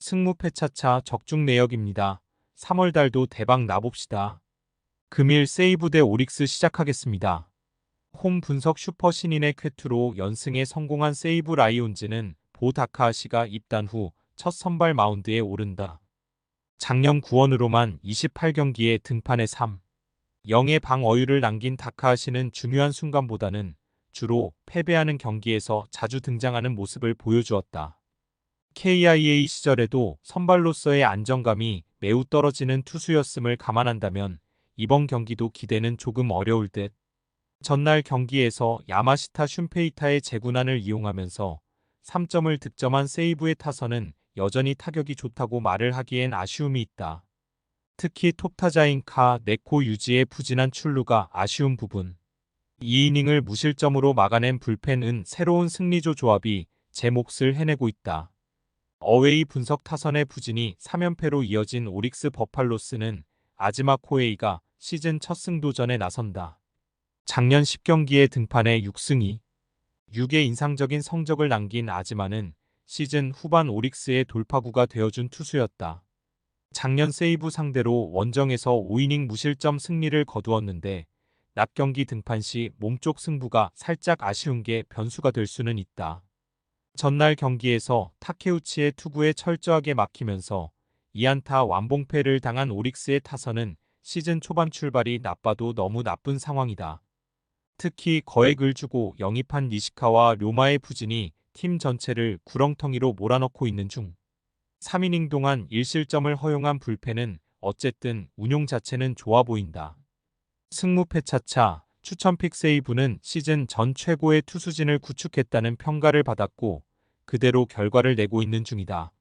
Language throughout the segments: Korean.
승무패차차 적중 내역입니다. 3월달도 대박 나봅시다. 금일 세이브 대 오릭스 시작하겠습니다. 홈 분석 슈퍼 신인의 쾌투로 연승에 성공한 세이브 라이온즈는 보 다카하시가 입단 후 첫 선발 마운드에 오른다. 작년 9월으로만 28경기에 등판해 3.0의 방어율을 남긴 다카하시는 중요한 순간보다는 주로 패배하는 경기에서 자주 등장하는 모습을 보여주었다. KIA 시절에도 선발로서의 안정감이 매우 떨어지는 투수였음을 감안한다면 이번 경기도 기대는 조금 어려울 듯. 전날 경기에서 야마시타 슌페이타의 재군안을 이용하면서 3점을 득점한 세이브의 타선은 여전히 타격이 좋다고 말을 하기엔 아쉬움이 있다. 특히 톱타자인 카 네코 유지의 부진한 출루가 아쉬운 부분. 2이닝을 무실점으로 막아낸 불펜은 새로운 승리조 조합이 제 몫을 해내고 있다. 어웨이 분석 타선의 부진이 3연패로 이어진 오릭스 버팔로스는 아즈마 코에이가 시즌 첫 승도전에 나선다. 작년 10경기에 등판해 6승 2무의 인상적인 성적을 남긴 아즈마는 시즌 후반 오릭스의 돌파구가 되어준 투수였다. 작년 세이브 상대로 원정에서 5이닝 무실점 승리를 거두었는데 낮 경기 등판 시 몸쪽 승부가 살짝 아쉬운 게 변수가 될 수는 있다. 전날 경기에서 타케우치의 투구에 철저하게 막히면서 2안타 완봉패를 당한 오릭스의 타선은 시즌 초반 출발이 나빠도 너무 나쁜 상황이다. 특히 거액을 주고 영입한 니시카와 료마의 부진이 팀 전체를 구렁텅이로 몰아넣고 있는 중 3이닝 동안 1실점을 허용한 불펜은 어쨌든 운용 자체는 좋아 보인다. 승무패차차 추천픽 세이브는 시즌 전 최고의 투수진을 구축했다는 평가를 받았고 그대로 결과를 내고 있는 중이다.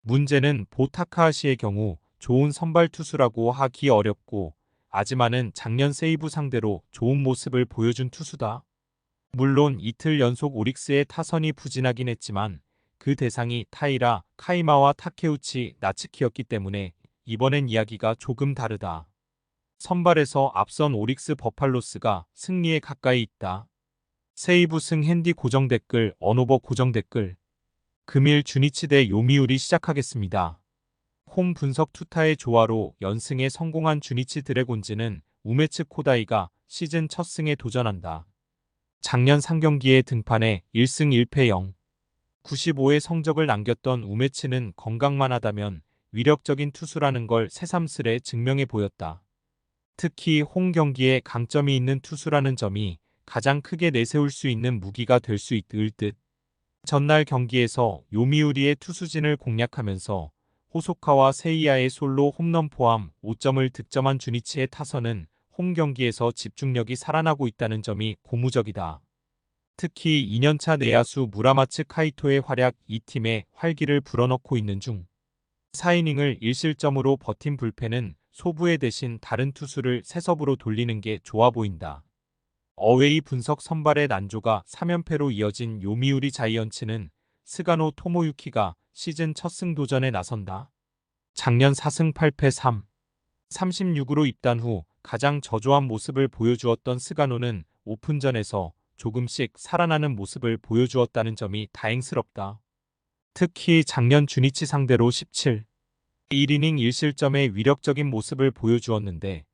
문제는 보 타카하시의 경우 좋은 선발 투수라고 하기 어렵고 아즈마는 작년 세이브 상대로 좋은 모습을 보여준 투수다. 물론 이틀 연속 오릭스의 타선이 부진하긴 했지만 그 대상이 타이라, 카이마와 타케우치, 나츠키였기 때문에 이번엔 이야기가 조금 다르다. 선발에서 앞선 오릭스 버팔로스가 승리에 가까이 있다. 세이브 승 핸디 고정 댓글, 언오버 고정 댓글. 금일 주니치 대 요미우리 시작하겠습니다. 홈 분석 투타의 조화로 연승에 성공한 주니치 드래곤즈는 우메츠 코다이가 시즌 첫 승에 도전한다. 작년 상경기에 등판해 1승 1패 0. 95의 성적을 남겼던 우메츠는 건강만 하다면 위력적인 투수라는 걸 새삼스레 증명해 보였다. 특히 홈 경기에 강점이 있는 투수라는 점이 가장 크게 내세울 수 있는 무기가 될 수 있을 듯. 전날 경기에서 요미우리의 투수진을 공략하면서 호소카와 세이야의 솔로 홈런 포함 5점을 득점한 주니치의 타선은 홈 경기에서 집중력이 살아나고 있다는 점이 고무적이다. 특히 2년차 내야수 무라마츠 카이토의 활약 이 팀의 활기를 불어넣고 있는 중 4이닝을 1실점으로 버틴 불펜은 소부의 대신 다른 투수를 세섭으로 돌리는 게 좋아 보인다. 어웨이 분석 선발의 난조가 3연패로 이어진 요미우리 자이언츠는 스가노 토모유키가 시즌 첫 승 도전에 나선다. 작년 4승 8패 36으로 입단 후 가장 저조한 모습을 보여주었던 스가노는 오픈전에서 조금씩 살아나는 모습을 보여주었다는 점이 다행스럽다. 특히 작년 주니치 상대로 17, 1이닝 1실점의 위력적인 모습을 보여주었는데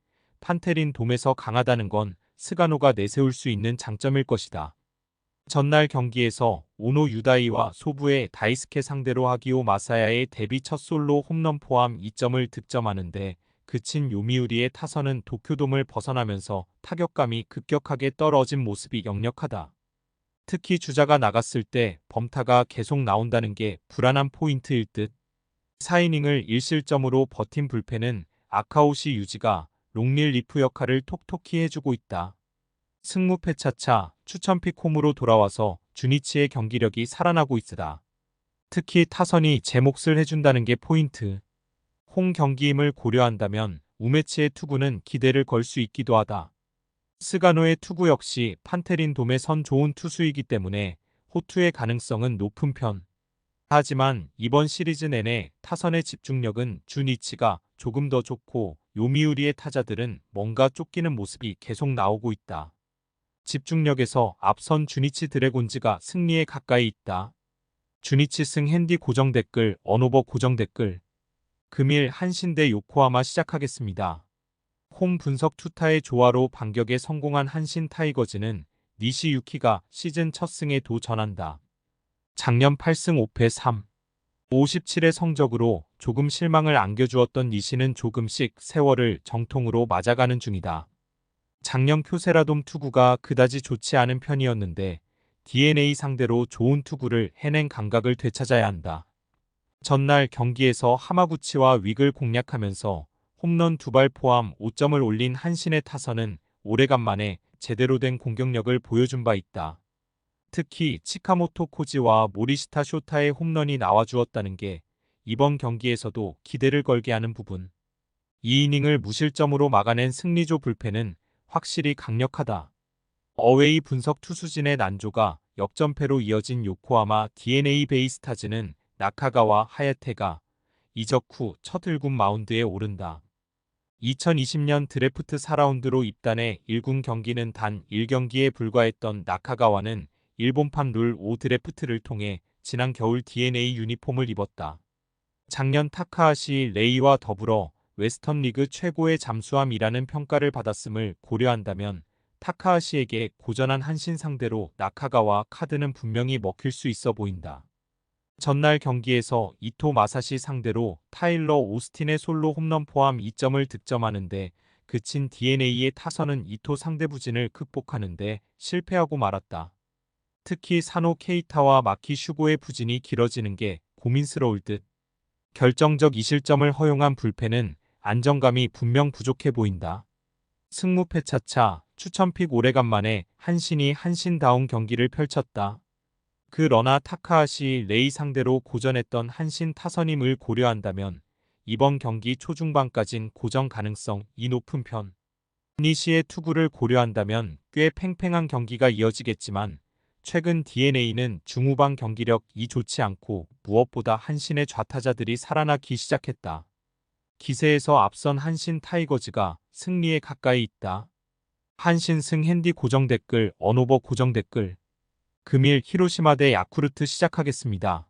판테린 돔에서 강하다는 건 스가노가 내세울 수 있는 장점일 것이다. 전날 경기에서 오노 유다이와 소부의 다이스케 상대로 하기오 마사야의 데뷔 첫 솔로 홈런 포함 2점을 득점하는데 그친 요미우리의 타선은 도쿄돔을 벗어나면서 타격감이 급격하게 떨어진 모습이 역력하다. 특히 주자가 나갔을 때 범타가 계속 나온다는 게 불안한 포인트일 듯. 4이닝을 1실점으로 버틴 불펜은 아카오시 유지가 롱릴 리프 역할을 톡톡히 해주고 있다. 승무패차차 추천픽 홈으로 돌아와서 주니치의 경기력이 살아나고 있으다. 특히 타선이 제 몫을 해준다는 게 포인트. 홈 경기임을 고려한다면 우메치의 투구는 기대를 걸 수 있기도 하다. 스가노의 투구 역시 판테린 돔에 선 좋은 투수이기 때문에 호투의 가능성은 높은 편. 하지만 이번 시리즈 내내 타선의 집중력은 주니치가 조금 더 좋고 요미우리의 타자들은 뭔가 쫓기는 모습이 계속 나오고 있다. 집중력에서 앞선 주니치 드래곤즈가 승리에 가까이 있다. 주니치 승 핸디 고정 댓글, 언오버 고정 댓글. 금일 한신 대 요코하마 시작하겠습니다. 홈 분석 투타의 조화로 반격에 성공한 한신 타이거즈는 니시유키가 시즌 첫 승에 도전한다. 작년 8승 5패 3, 57의 성적으로 조금 실망을 안겨주었던 니시는 조금씩 세월을 정통으로 맞아가는 중이다. 작년 쿄세라돔 투구가 그다지 좋지 않은 편이었는데 DNA 상대로 좋은 투구를 해낸 감각을 되찾아야 한다. 전날 경기에서 하마구치와 윅을 공략하면서 홈런 2발 포함 5점을 올린 한신의 타선은 오래간만에 제대로 된 공격력을 보여준 바 있다. 특히 치카모토 코지와 모리시타 쇼타의 홈런이 나와주었다는 게 이번 경기에서도 기대를 걸게 하는 부분. 2이닝을 무실점으로 막아낸 승리조 불펜은 확실히 강력하다. 어웨이 분석 투수진의 난조가 역전패로 이어진 요코하마 DNA 베이스타즈는 나카가와 하야테가 이적 후 첫 1군 마운드에 오른다. 2020년 드래프트 4라운드로 입단해 1군 경기는 단 1경기에 불과했던 나카가와는 일본판 룰 5 드래프트를 통해 지난 겨울 DNA 유니폼을 입었다. 작년 타카하시 레이와 더불어 웨스턴 리그 최고의 잠수함이라는 평가를 받았음을 고려한다면 타카하시에게 고전한 한신 상대로 나카가와 카드는 분명히 먹힐 수 있어 보인다. 전날 경기에서 이토 마사시 상대로 타일러 오스틴의 솔로 홈런 포함 2점을 득점하는데 그친 DNA의 타선은 이토 상대 부진을 극복하는데 실패하고 말았다. 특히 사노 케이타와 마키 슈고의 부진이 길어지는 게 고민스러울 듯. 결정적 2실점을 허용한 불펜은 안정감이 분명 부족해 보인다. 승무패 차차 추천픽 오래간만에 한신이 한신다운 경기를 펼쳤다. 그러나 타카하시 레이 상대로 고전했던 한신 타선임을 고려한다면 이번 경기 초중반까진 고전 가능성이 높은 편. 니시의 투구를 고려한다면 꽤 팽팽한 경기가 이어지겠지만 최근 DNA는 중후반 경기력이 좋지 않고 무엇보다 한신의 좌타자들이 살아나기 시작했다. 기세에서 앞선 한신 타이거즈가 승리에 가까이 있다. 한신 승 핸디 고정 댓글, 언오버 고정 댓글. 금일 히로시마 대 야쿠르트 시작하겠습니다.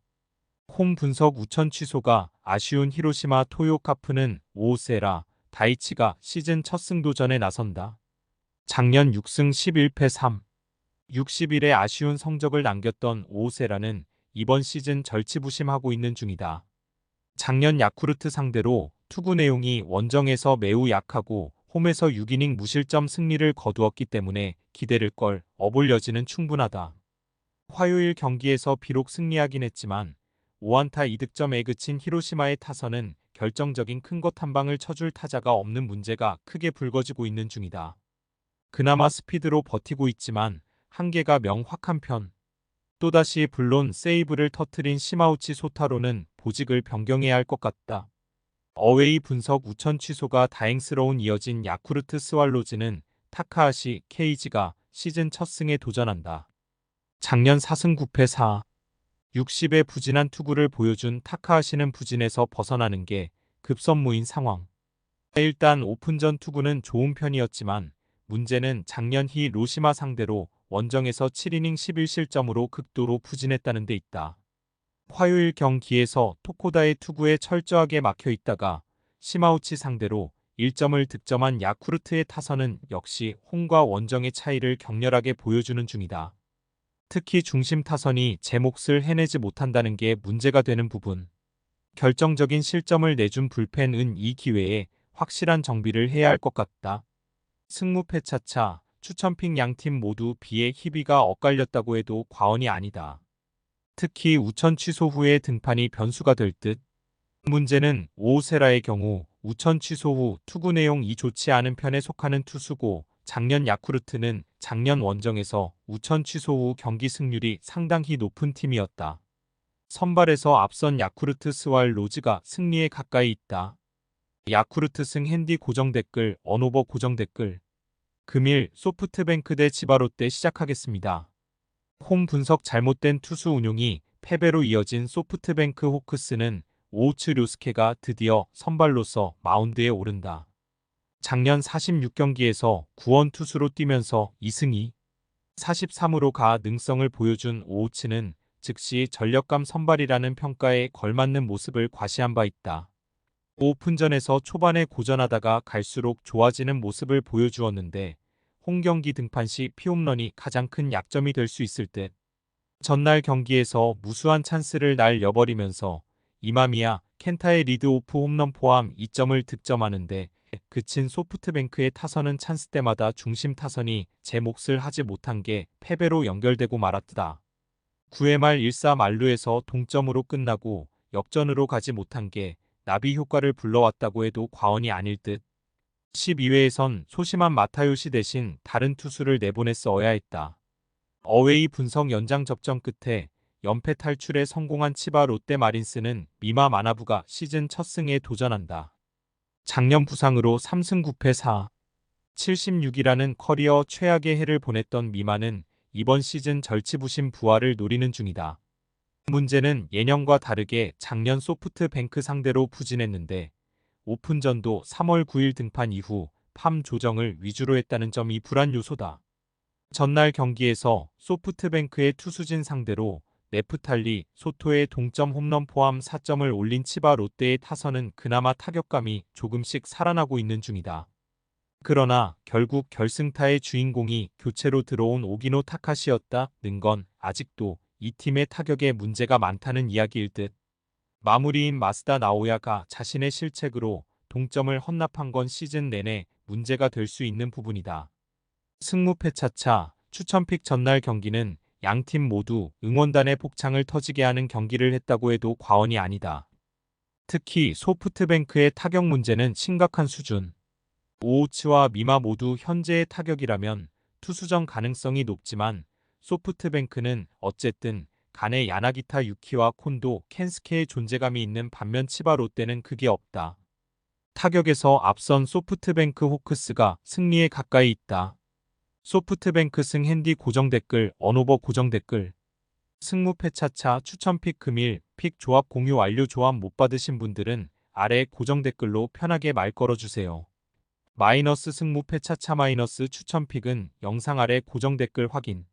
홈 분석 우천 취소가 아쉬운 히로시마 토요카프는 오오세라, 다이치가 시즌 첫 승도전에 나선다. 작년 6승 11패 3, 60일에 아쉬운 성적을 남겼던 오오세라는 이번 시즌 절치부심하고 있는 중이다. 작년 야쿠르트 상대로 투구 내용이 원정에서 매우 약하고 홈에서 6이닝 무실점 승리를 거두었기 때문에 기대를 걸 어볼 여지는 충분하다. 화요일 경기에서 비록 승리하긴 했지만 5안타 2득점에 그친 히로시마의 타선은 결정적인 큰 것 한 방을 쳐줄 타자가 없는 문제가 크게 불거지고 있는 중이다. 그나마 스피드로 버티고 있지만 한계가 명확한 편. 또다시 불론 세이브를 터트린 시마우치 소타로는 보직을 변경해야 할 것 같다. 어웨이 분석 우천 취소가 다행스러운 이어진 야쿠르트 스왈로즈는 타카하시 케이지가 시즌 첫 승에 도전한다. 작년 4승 9패 4, 60의 부진한 투구를 보여준 타카하시는 부진에서 벗어나는 게 급선무인 상황. 일단 오픈전 투구는 좋은 편이었지만 문제는 작년 히로시마 상대로 원정에서 7이닝 11실점으로 극도로 부진했다는 데 있다. 화요일 경기에서 토코다의 투구에 철저하게 막혀 있다가 시마우치 상대로 1점을 득점한 야쿠르트의 타선은 역시 홈과 원정의 차이를 격렬하게 보여주는 중이다. 특히 중심 타선이 제 몫을 해내지 못한다는 게 문제가 되는 부분. 결정적인 실점을 내준 불펜은 이 기회에 확실한 정비를 해야 할 것 같다. 승무패 차차 추천픽 양팀 모두 비의 희비가 엇갈렸다고 해도 과언이 아니다. 특히 우천 취소 후에 등판이 변수가 될 듯. 문제는 오오세라의 경우 우천 취소 후 투구 내용이 좋지 않은 편에 속하는 투수고 작년 야쿠르트는 작년 원정에서 우천 취소 후 경기 승률이 상당히 높은 팀이었다. 선발에서 앞선 야쿠르트 스왈로즈가 승리에 가까이 있다. 야쿠르트 승 핸디 고정 댓글, 언오버 고정 댓글. 금일 소프트뱅크 대 치바롯데 시작하겠습니다. 홈 분석 잘못된 투수 운용이 패배로 이어진 소프트뱅크 호크스는 오우츠 료스케가 드디어 선발로서 마운드에 오른다. 작년 46경기에서 구원 투수로 뛰면서 2승 2, 43으로 가 능성을 보여준 오우츠는 즉시 전력감 선발이라는 평가에 걸맞는 모습을 과시한 바 있다. 오픈전에서 초반에 고전하다가 갈수록 좋아지는 모습을 보여주었는데 홈경기 등판 시 피홈런이 가장 큰 약점이 될 수 있을 듯. 전날 경기에서 무수한 찬스를 날려버리면서 이마미야 켄타의 리드오프 홈런 포함 2점을 득점하는데 그친 소프트뱅크의 타선은 찬스 때마다 중심 타선이 제 몫을 하지 못한 게 패배로 연결되고 말았다. 9회 말 1사 만루에서 동점으로 끝나고 역전으로 가지 못한 게 나비 효과를 불러왔다고 해도 과언이 아닐 듯. 12회에선 소심한 마타요시 대신 다른 투수를 내보냈어야 했다. 어웨이 분석 연장 접전 끝에 연패 탈출에 성공한 치바 롯데 마린스는 미마 마나부가 시즌 첫 승에 도전한다. 작년 부상으로 3승 9패 4, 76이라는 커리어 최악의 해를 보냈던 미마는 이번 시즌 절치부심 부활을 노리는 중이다. 문제는 예년과 다르게 작년 소프트뱅크 상대로 부진했는데 오픈전도 3월 9일 등판 이후 팜 조정을 위주로 했다는 점이 불안 요소다. 전날 경기에서 소프트뱅크의 투수진 상대로 네프탈리, 소토의 동점 홈런 포함 4점을 올린 치바 롯데의 타선은 그나마 타격감이 조금씩 살아나고 있는 중이다. 그러나 결국 결승타의 주인공이 교체로 들어온 오기노 타카시였다는 건 아직도 이 팀의 타격에 문제가 많다는 이야기일 듯. 마무리인 마스다 나오야가 자신의 실책으로 동점을 헌납한 건 시즌 내내 문제가 될 수 있는 부분이다. 승무패 차차 추천픽 전날 경기는 양팀 모두 응원단의 복창을 터지게 하는 경기를 했다고 해도 과언이 아니다. 특히 소프트뱅크의 타격 문제는 심각한 수준. 오우츠와 미마 모두 현재의 타격이라면 투수전 가능성이 높지만 소프트뱅크는 어쨌든 간에 야나기타 유키와 콘도, 켄스케의 존재감이 있는 반면 치바 롯데는 그게 없다. 타격에서 앞선 소프트뱅크 호크스가 승리에 가까이 있다. 소프트뱅크 승 핸디 고정 댓글, 언오버 고정 댓글. 승무패 차차 추천픽 금일 픽 조합 공유 완료. 조합 못 받으신 분들은 아래 고정 댓글로 편하게 말 걸어주세요. 마이너스 승무패 차차 마이너스 추천픽은 영상 아래 고정 댓글 확인.